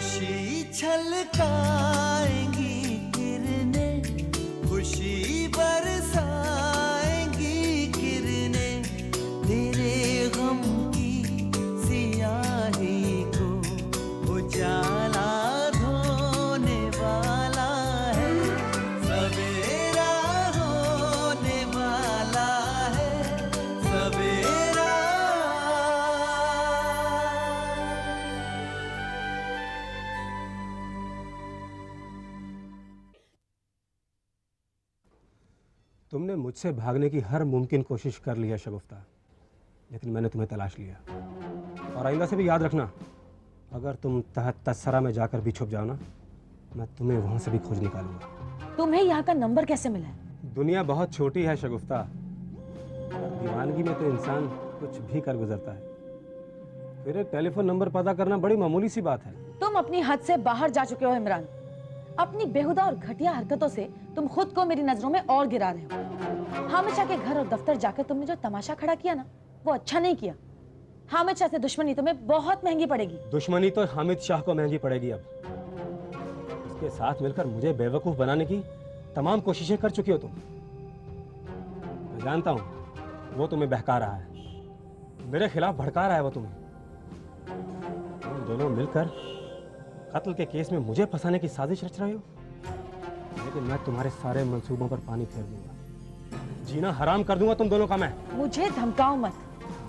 खुशी छलकाएंगी किरणें, खुशी बरसाएंगी किरणें, तेरे गम की सियाही को उजाला धोने वाला है, सवेरा होने वाला है, सवेरा। तुमने मुझसे भागने की हर मुमकिन कोशिश कर ली है शगुफ्ता, लेकिन मैंने तुम्हें तलाश लिया। और आइंदा से भी याद रखना, अगर तुम तहत तस्सरा में जाकर भी छुप जाओ ना, मैं तुम्हें वहां से भी खोज निकालूंगा। तुम्हें यहाँ का नंबर कैसे मिला है? दुनिया बहुत छोटी है शगुफ्ता, दीवानगी में तो इंसान कुछ भी कर गुजरता है। फिर एक टेलीफोन नंबर पता करना बड़ी मामूली सी बात है। तुम अपनी हद से बाहर जा चुके हो इमरान। अपनी बेहुदा और घटिया हरकतों से तुम खुद को मेरी नजरों में और गिरा रहे हो। हामिद शाह के घर और दफ्तर जाकर तुमने जो तमाशा खड़ा किया ना, वो अच्छा नहीं किया। हामिद शाह से दुश्मनी तुम्हें बहुत महंगी पड़ेगी। दुश्मनी तो हामिद शाह को महंगी पड़ेगी। अब उसके साथ मिलकर मुझे बेवकूफ बनाने की तमाम कोशिशें कर चुकी हो तुम। मैं जानता हूं वो तुम्हें बहका रहा है, मेरे खिलाफ भड़का रहा है वो तुम्हें। तुम दोनों मिलकर कत्ल के केस में मुझे फंसाने की साजिश रच रहे हो, लेकिन मैं तुम्हारे सारे मंसूबों पर पानी फेर दूंगा, जीना हराम कर दूंगा तुम दोनों का मैं। मुझे धमकाओ मत।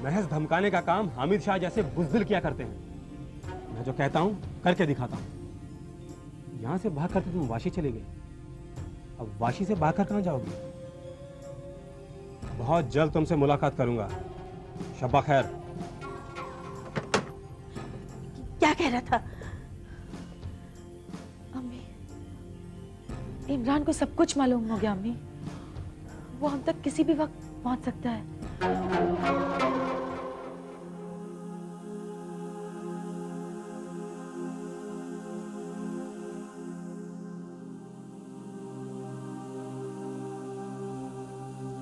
महज धमकाने का काम हामिद शाह जैसे बुज़दिल किया करते हैं। मैं जो कहता हूं करके दिखाता हूं। यहां से भाग कर तुम वाशी चली गई, अब वाशी से भागकर कहां जाओगी? बहुत जल्द तुमसे मुलाकात करूंगा। शब्बा खैर। क्या कह रहा था? अम्मी, इमरान को सब कुछ मालूम हो गया अम्मी। वो हम तक किसी भी वक्त पहुंच सकता है।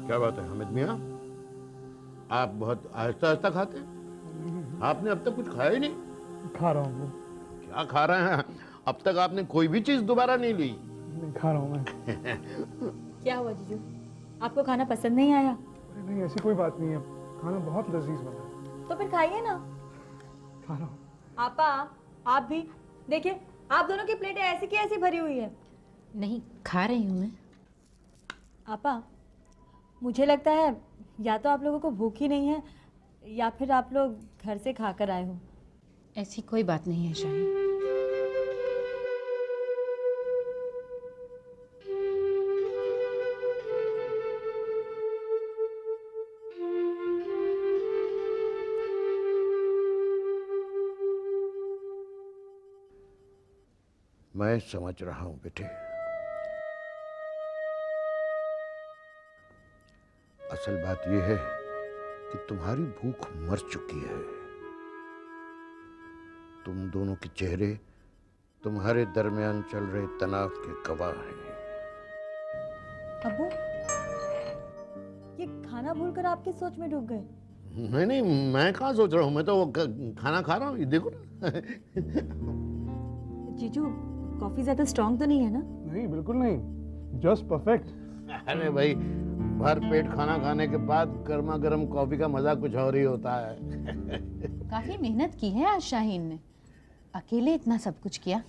क्या बात है हामिद मियाँ, आप बहुत आहिस्ता आहिस्ता खाते हैं। आपने अब तक कुछ खाया ही नहीं। खा रहा हूँ। क्या खा रहे हैं? अब तक आपने कोई भी चीज दोबारा नहीं ली। नहीं खा रहा हूँ मैं। क्या हुआ जीजू, आपको खाना पसंद नहीं आया? अरे नहीं, ऐसी कोई बात नहीं है, खाना बहुत लजीज बना है। तो फिर खाइए ना। खा रहा हूँ। आपा, आप भी देखिए, आप दोनों की प्लेटें ऐसी की ऐसी भरी हुई है। नहीं, खा रही हूँ मैं। आपा, मुझे लगता है या तो आप लोगों को भूख ही नहीं है, या फिर आप लोग घर से खाकर आए हो। ऐसी कोई बात नहीं है शाहीन। मैं समझ रहा हूं बेटे, असल बात यह है कि तुम्हारी भूख मर चुकी है। तुम दोनों के चेहरे तुम्हारे दरमियान चल रहे तनाव के गवाह हैं। अब्बू, ये खाना भूलकर आपकी सोच में डूब गए? नहीं, मैं कहाँ सोच रहा हूँ, मैं तो खाना खा रहा हूँ। ये देखो ना। जीजू, कॉफी ज्यादा स्ट्रांग तो नहीं है ना? नहीं, बिल्कुल नहीं, जस्ट परफेक्ट। अरे भाई, भर पेट खाना खाने के बाद गर्मा गर्म कॉफी का मजा कुछ और ही होता है। काफी मेहनत की है आज शाहीन ने, अकेले इतना सब कुछ किया।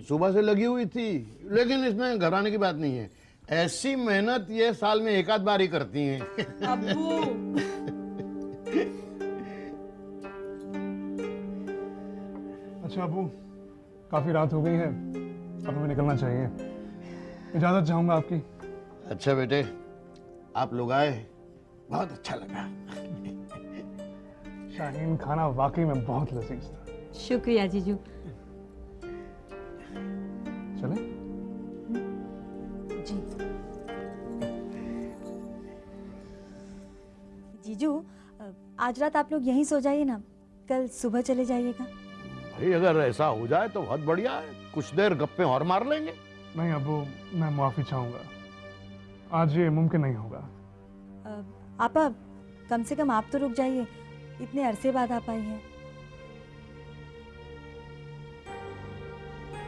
सुबह से लगी हुई थी, लेकिन इसमें घबराने की बात नहीं है। ऐसी मेहनत ये साल में एक आध बार ही करती हैं। अब्बू, अच्छा अबू, काफी रात हो गई है, अब हमें निकलना चाहिए। इजाजत चाहूंगा आपकी। अच्छा बेटे, आप लोग आए, बहुत अच्छा लगा। शाहीन, खाना वाकई में बहुत लजीज था। शुक्रिया जीजू। चले? जी जीजू, आज रात आप लोग यहीं सो जाइए ना, कल सुबह चले जाइएगा। भाई अगर ऐसा हो जाए तो बहुत बढ़िया है, कुछ देर गप्पे और मार लेंगे। नहीं अबू, मैं माफी चाहूंगा, आज ये मुमकिन नहीं होगा। आपा, कम से कम आप तो रुक जाइए, इतने अरसे बाद आप आई हैं।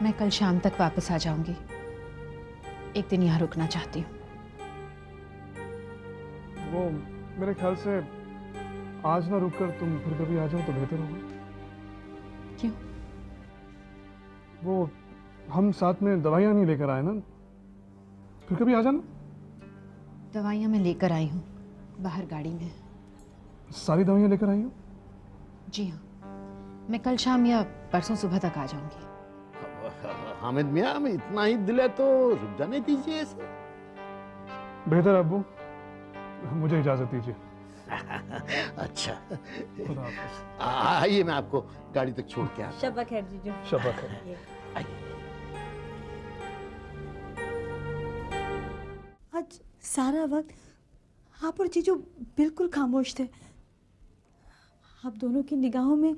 मैं कल शाम तक वापस आ जाऊंगी। एक दिन यहाँ रुकना चाहती हूँ। वो मेरे ख्याल से आज ना रुककर तुम फिर कभी आ जाओ तो बेहतर होगा। क्यों? वो हम साथ में दवाइयाँ नहीं लेकर आए ना, फिर कभी आ जाना। दवाइयाँ मैं लेकर आई हूँ बाहर गाड़ी में। सारी दवाइयाँ लेकर आई हो? जी हाँ, मैं कल शाम या परसों सुबह तक आ जाऊंगी। हामिद मियाँ, हमें इतना ही दिल है तो रुक जाने दीजिए इसे। बेहतर अब्बू, मुझे इजाजत दीजिए। अच्छा, खुदा हाफिज। आइए मैं आपको गाड़ी तक छोड़ के आता शब्बा खैर जीजू। शब्बा खैर। हूँ। आइए। आज सारा वक्त आप और जीजू बिल्कुल खामोश थे। आप दोनों की निगाहों में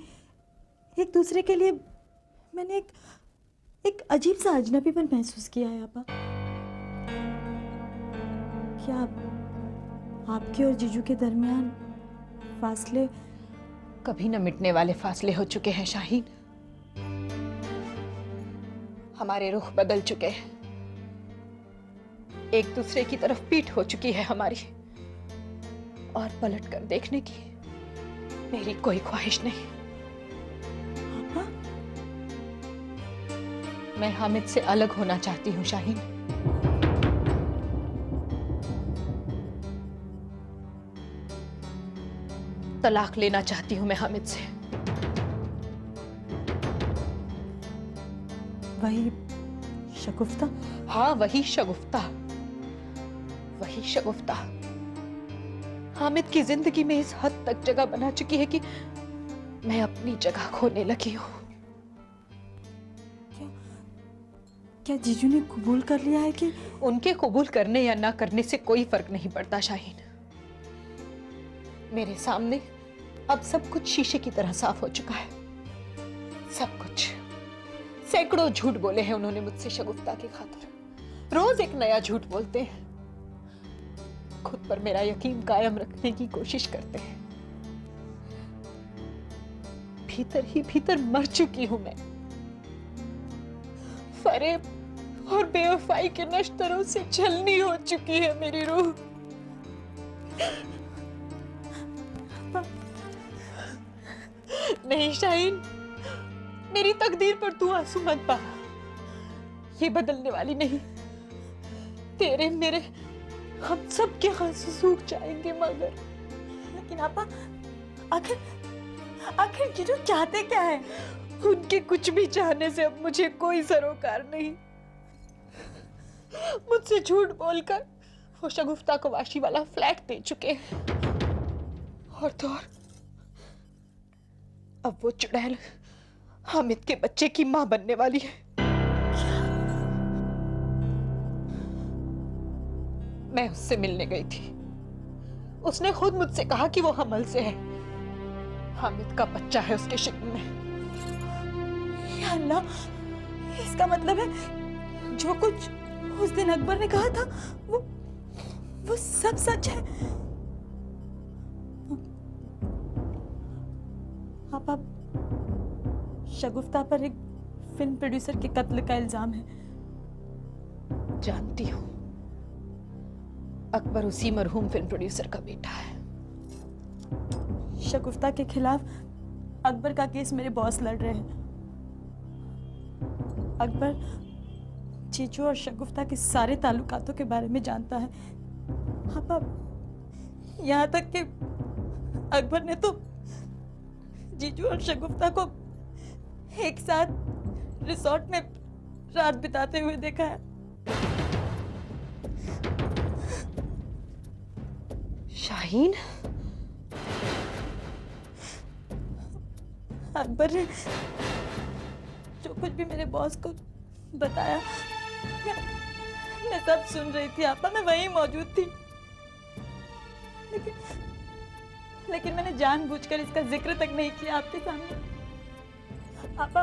एक दूसरे के लिए मैंने एक अजीब सा अजनबीपन महसूस किया है। आपा, क्या आपके और जीजू के दरमियान फासले कभी न मिटने वाले फासले हो चुके हैं शाहीन। हमारे रुख बदल चुके हैं। एक दूसरे की तरफ पीठ हो चुकी है हमारी, और पलट कर देखने की मेरी कोई ख्वाहिश नहीं। आपा, मैं हामिद से अलग होना चाहती हूँ शाहीन। तलाक लेना चाहती हूँ मैं हामिद से। वही शगुफ्ता? हाँ, वही शगुफ्ता, वही शगुफ्ता हामिद की जिंदगी में इस हद तक जगह बना चुकी है कि मैं अपनी जगह खोने लगी हूँ। क्या जीजू ने कबूल कर लिया है कि? उनके कबूल करने या ना करने से कोई फर्क नहीं पड़ता शाहीन। मेरे सामने अब सब कुछ शीशे की तरह साफ हो चुका है। सब कुछ। सैकड़ों झूठ बोले हैं उन्होंने मुझसे शगुफ्ता की खातिर। रोज एक नया झूठ बोलते हैं। खुद पर मेरा यकीन कायम रखने की कोशिश करते हैं। भीतर ही भीतर मर चुकी हूं मैं। फरेब और बेवफाई के नश्तरों से छलनी हो चुकी है मेरी रूह। नहीं शाहीन, मेरी तकदीर पर तू आंसू मत बहा। ये बदलने वाली नहीं। तेरे मेरे हम सब के आंसू सूख जाएंगे मगर। लेकिन आपा, आखिर जीजू चाहते क्या है? उनके कुछ भी चाहने से अब मुझे कोई सरोकार नहीं। मुझसे झूठ बोलकर वो शगुफ्ता को वाशी वाला फ्लैट दे चुके हैं। और तो और अब वो चुड़ैल हामिद के बच्चे की मां बनने वाली है। मैं उससे मिलने गई थी। उसने खुद मुझसे कहा कि वो हमल से है। हामिद का बच्चा है उसके शिकम में। या अल्लाह, इसका मतलब है जो कुछ उस दिन अकबर ने कहा था वो सब सच है। आप शगुफ्ता पर एक फिल्म प्रोड्यूसर के कत्ल का इल्जाम है। जानती हूँ, अकबर उसी मरहूम फिल्म प्रोड्यूसर का बेटा है। शगुफ्ता के खिलाफ अकबर का केस मेरे बॉस लड़ रहे हैं। अकबर जीजू और शगुफ्ता के सारे ताल्लुकातों के बारे में जानता है। आप यहाँ तक कि अकबर ने तो जीजू और शगुफ्ता को एक साथ रिसोर्ट में रात बिताते हुए देखा है। शाहीन, अकबर ने जो कुछ भी मेरे बॉस को बताया, मैं सब सुन रही थी। आपा, मैं वहीं मौजूद थी। लेकिन मैंने जानबूझकर इसका जिक्र तक नहीं किया आपके सामने। आपा,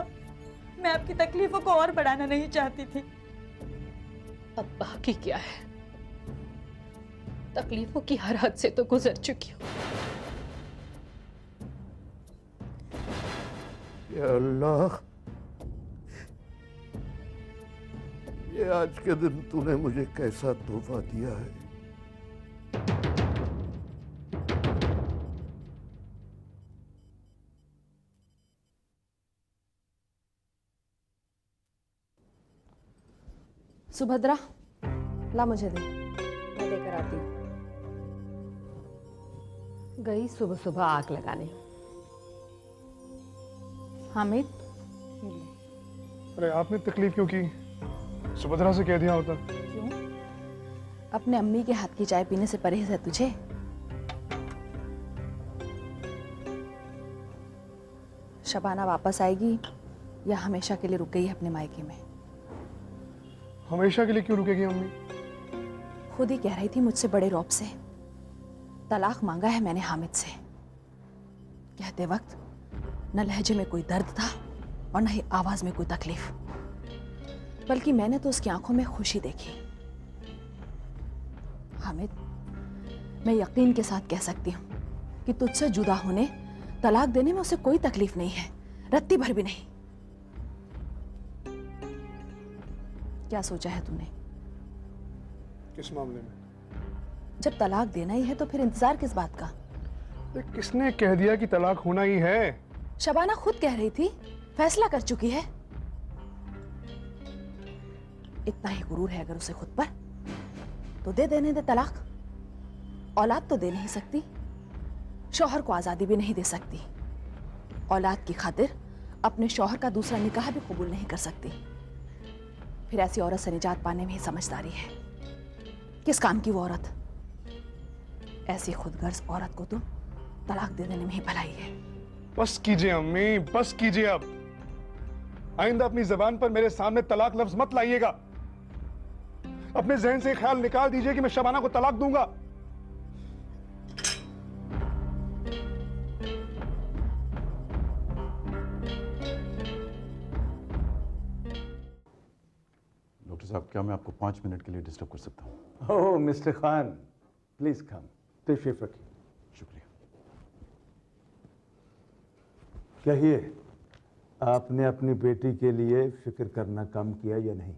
मैं आपकी तकलीफों को और बढ़ाना नहीं चाहती थी। अब बाकी क्या है? तकलीफों की हर हद से तो गुजर चुकी हूँ। या अल्लाह, कि आज के दिन तूने मुझे कैसा तोहफा दिया है। सुभद्रा, ला मुझे दे, मैं लेकर आती हूँ। गई सुबह सुबह आग लगाने। हामिद, अरे आपने तकलीफ क्यों की? सुभद्रा से कह दिया होता। क्यों? अपने अम्मी के हाथ की चाय पीने से परहेज है तुझे? शबाना वापस आएगी या हमेशा के लिए रुक गई है अपने मायके में? हमेशा के लिए क्यों रुकेगी अम्मी? खुद ही कह रही थी मुझसे बड़े रौब से। तलाक मांगा है मैंने हामिद से। कहते वक्त न लहजे में कोई दर्द था और न ही आवाज में कोई तकलीफ, बल्कि मैंने तो उसकी आंखों में खुशी देखी। हामिद, मैं यकीन के साथ कह सकती हूँ कि तुझसे जुदा होने, तलाक देने में उसे कोई तकलीफ नहीं है, रत्ती भर भी नहीं। क्या सोचा है तूने? किस मामले में? जब तलाक देना ही है तो फिर इंतजार किस बात का? किसने कह दिया कि तलाक होना ही है? शबाना खुद कह रही थी, फैसला कर चुकी है। इतना ही गुरूर है अगर उसे खुद पर, तो दे देने दे तलाक। औलाद तो दे नहीं सकती, शौहर को आजादी भी नहीं दे सकती, औलाद की खातिर अपने शौहर का दूसरा निकाह भी कबूल नहीं कर सकती। फिर ऐसी औरत से निजात पाने में ही समझदारी है। किस काम की वो औरत? ऐसी खुदगर्ज औरत को तो तलाक दे देने में ही भलाई है। बस कीजिए अम्मी, बस कीजिए। अब आइंदा अपनी जबान पर मेरे सामने तलाक लफ्ज मत लाइएगा। अपने जहन से ख्याल निकाल दीजिए कि मैं शबाना को तलाक दूंगा। डॉक्टर साहब, क्या मैं आपको 5 मिनट के लिए डिस्टर्ब कर सकता हूँ? ओह मिस्टर खान, प्लीज कम, तशरीफ रखिए। शुक्रिया। कहिए, आपने अपनी बेटी के लिए फिक्र करना कम किया या नहीं?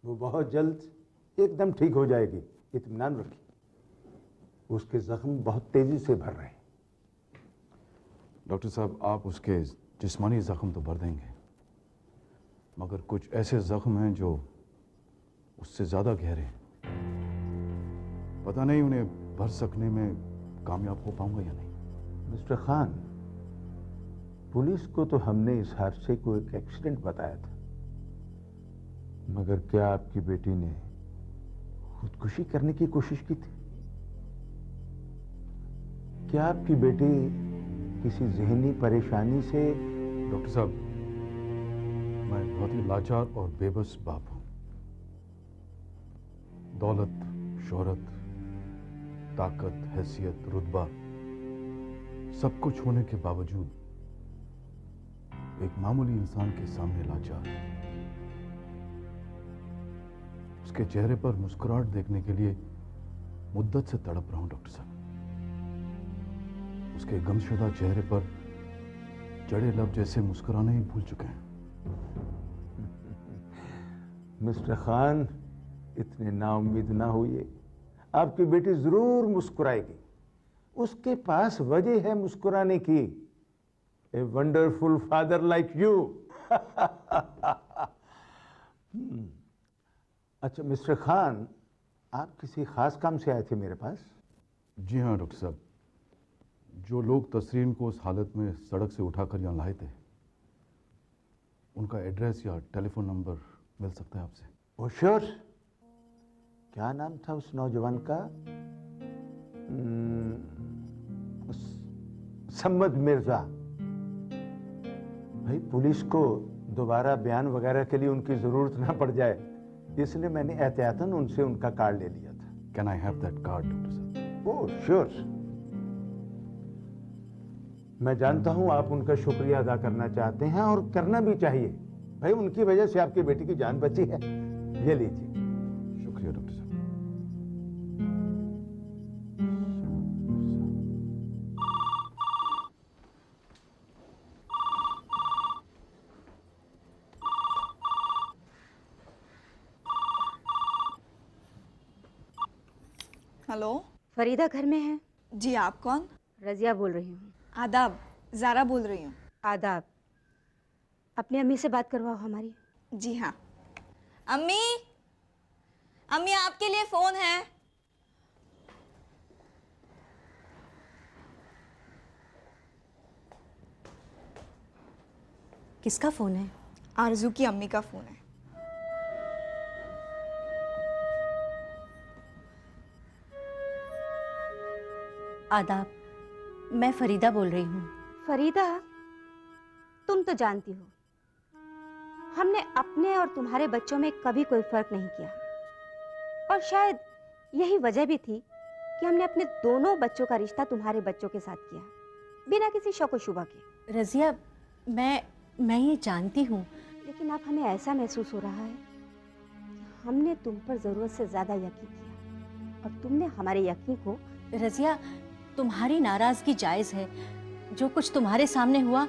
वो बहुत जल्द एकदम ठीक हो जाएगी, इत्मीनान रखिए। उसके जख्म बहुत तेजी से भर रहे हैं। डॉक्टर साहब, आप उसके जिस्मानी जख्म तो भर देंगे, मगर कुछ ऐसे जख्म हैं जो उससे ज़्यादा गहरे हैं। पता नहीं उन्हें भर सकने में कामयाब हो पाऊंगा या नहीं। मिस्टर खान, पुलिस को तो हमने इस हादसे को एक एक्सीडेंट बताया था, मगर क्या आपकी बेटी ने खुदकुशी करने की कोशिश की थी? क्या आपकी बेटी किसी जहनी परेशानी से? डॉक्टर साहब, मैं बहुत ही लाचार और बेबस बाप हूं। दौलत, शोहरत, ताकत, हैसियत, रुतबा सब कुछ होने के बावजूद एक मामूली इंसान के सामने लाचार। उसके चेहरे पर मुस्कुराहट देखने के लिए मुद्दत से तड़प रहा हूं डॉक्टर साहब। उसके गमशुदा चेहरे पर जड़े लब जैसे मुस्कुराना ही भूल चुके हैं। मिस्टर खान, इतने नाउम्मीद ना होइए। आपकी बेटी जरूर मुस्कुराएगी। उसके पास वजह है मुस्कुराने की। A wonderful father like you. अच्छा मिस्टर खान, आप किसी खास काम से आए थे मेरे पास? जी हाँ डॉक्टर साहब, जो लोग तसरीन को उस हालत में सड़क से उठाकर यहाँ लाए थे, उनका एड्रेस या टेलीफोन नंबर मिल सकता है आपसे? ओ श्योर। क्या नाम था उस नौजवान का? सम्मद मिर्जा। भाई, पुलिस को दोबारा बयान वगैरह के लिए उनकी जरूरत ना पड़ जाए, इसलिए मैंने एहतियातन उनसे उनका कार्ड ले लिया था। Can I have that card doctor साहब? Oh sure. मैं जानता हूं आप उनका शुक्रिया अदा करना चाहते हैं, और करना भी चाहिए। भाई, उनकी वजह से आपकी बेटी की जान बची है। ये लीजिए। शुक्रिया डॉक्टर साहब। हेलो। फरीदा घर में है? जी, आप कौन? रजिया बोल रही हूँ। आदाब, ज़ारा बोल रही हूँ। आदाब। अपनी अम्मी से बात करवाओ हमारी। जी हाँ। अम्मी, अम्मी आपके लिए फ़ोन है। किसका फ़ोन है? आरजू की अम्मी का फ़ोन है। आदाब, मैं फरीदा बोल रही हूँ। फरीदा, तुम तो जानती हो हमने अपने और तुम्हारे बच्चों में कभी कोई फर्क नहीं किया, और शायद यही वजह भी थी कि हमने अपने दोनों बच्चों का रिश्ता तुम्हारे बच्चों के साथ किया, बिना किसी शक व शुबा के। रजिया, मैं ये जानती हूँ, लेकिन अब हमें ऐसा महसूस हो रहा है कि हमने तुम पर ज़रूरत से ज़्यादा यकीन किया और तुमने हमारे यकीन को। रजिया, तुम्हारी नाराज़गी जायज़ है। जो कुछ तुम्हारे सामने हुआ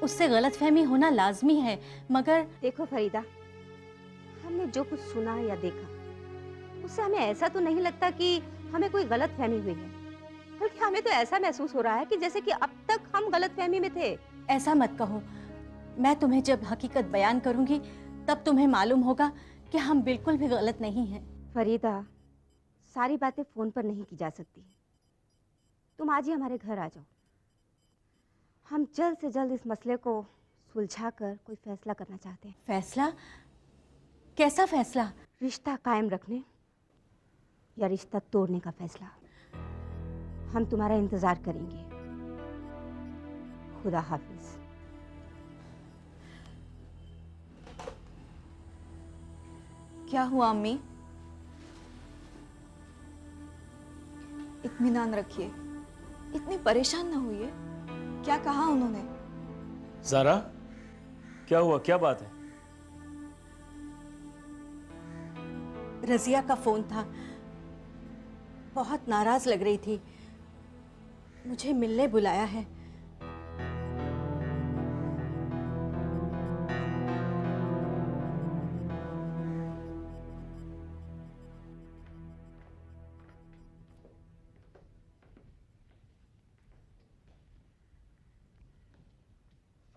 उससे गलतफहमी होना लाजमी है, मगर देखो फरीदा, हमने जो कुछ सुना या देखा उससे हमें ऐसा तो नहीं लगता कि हमें कोई गलतफहमी हुई है, बल्कि हमें तो ऐसा महसूस हो रहा है कि जैसे कि अब तक हम गलतफहमी में थे। ऐसा मत कहो, मैं तुम्हें जब हकीकत बयान करूंगी तब तुम्हें मालूम होगा कि हम बिल्कुल भी गलत नहीं हैं। फरीदा, सारी बातें फोन पर नहीं की जा सकती। तुम आज ही हमारे घर आ जाओ। हम जल्द से जल्द इस मसले को सुलझाकर कोई फैसला करना चाहते हैं। फैसला? कैसा फैसला? रिश्ता कायम रखने या रिश्ता तोड़ने का फैसला। हम तुम्हारा इंतजार करेंगे। खुदा हाफिज। क्या हुआ अम्मी? इत्मीनान रखिए, इतनी परेशान ना होइए। क्या कहा उन्होंने? ज़ारा, क्या हुआ, क्या बात है? रजिया का फोन था, बहुत नाराज लग रही थी, मुझे मिलने बुलाया है।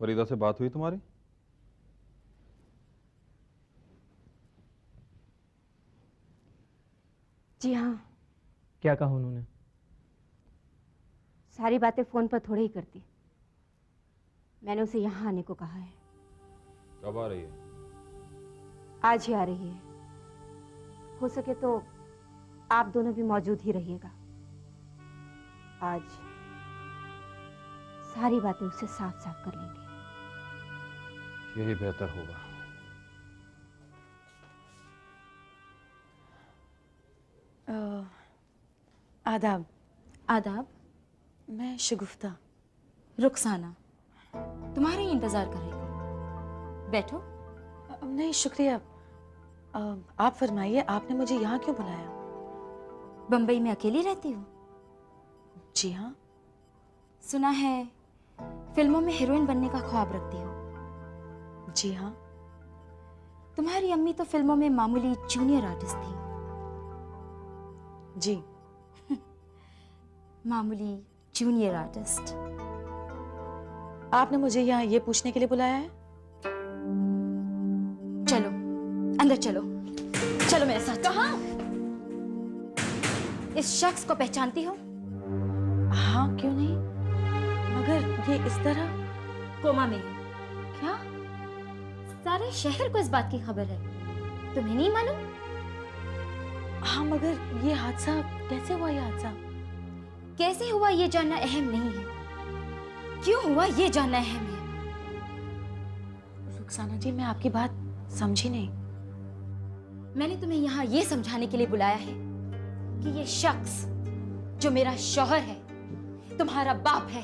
फरीदा से बात हुई तुम्हारी? जी हाँ। क्या कहा उन्होंने? सारी बातें फोन पर थोड़ी ही करती। मैंने उसे यहाँ आने को कहा है। कब आ रही है? आज ही आ रही है। हो सके तो आप दोनों भी मौजूद ही रहिएगा। आज सारी बातें उससे साफ साफ कर लेंगे। यही बेहतर होगा। आदाब। आदाब। मैं शगुफ्ता। रुखसाना तुम्हारा ही इंतजार करेगा। बैठो। नहीं शुक्रिया। आप फरमाइए, आपने मुझे यहाँ क्यों बुलाया? बम्बई में अकेली रहती हो? जी हाँ। सुना है फिल्मों में हीरोइन बनने का ख्वाब रखती हो। जी हाँ। तुम्हारी अम्मी तो फिल्मों में मामूली जूनियर आर्टिस्ट थी। जी। मामूली जूनियर आर्टिस्ट। आपने मुझे यहाँ ये पूछने के लिए बुलाया है? चलो अंदर चलो। चलो मेरे साथ। कहाँ? इस शख्स को पहचानती हो? हाँ, क्यों नहीं, मगर ये इस तरह। कोमा में है। क्या? सारे शहर को इस बात की खबर है, तुम्हें नहीं मालूम? हाँ, मगर ये हादसा कैसे हुआ? ये हादसा कैसे हुआ ये जानना अहम नहीं है, क्यों हुआ ये जानना अहम है। रुखसाना जी, मैं आपकी बात समझी नहीं। मैंने तुम्हें यहाँ ये समझाने के लिए बुलाया है कि ये शख्स जो मेरा शौहर है तुम्हारा बाप है।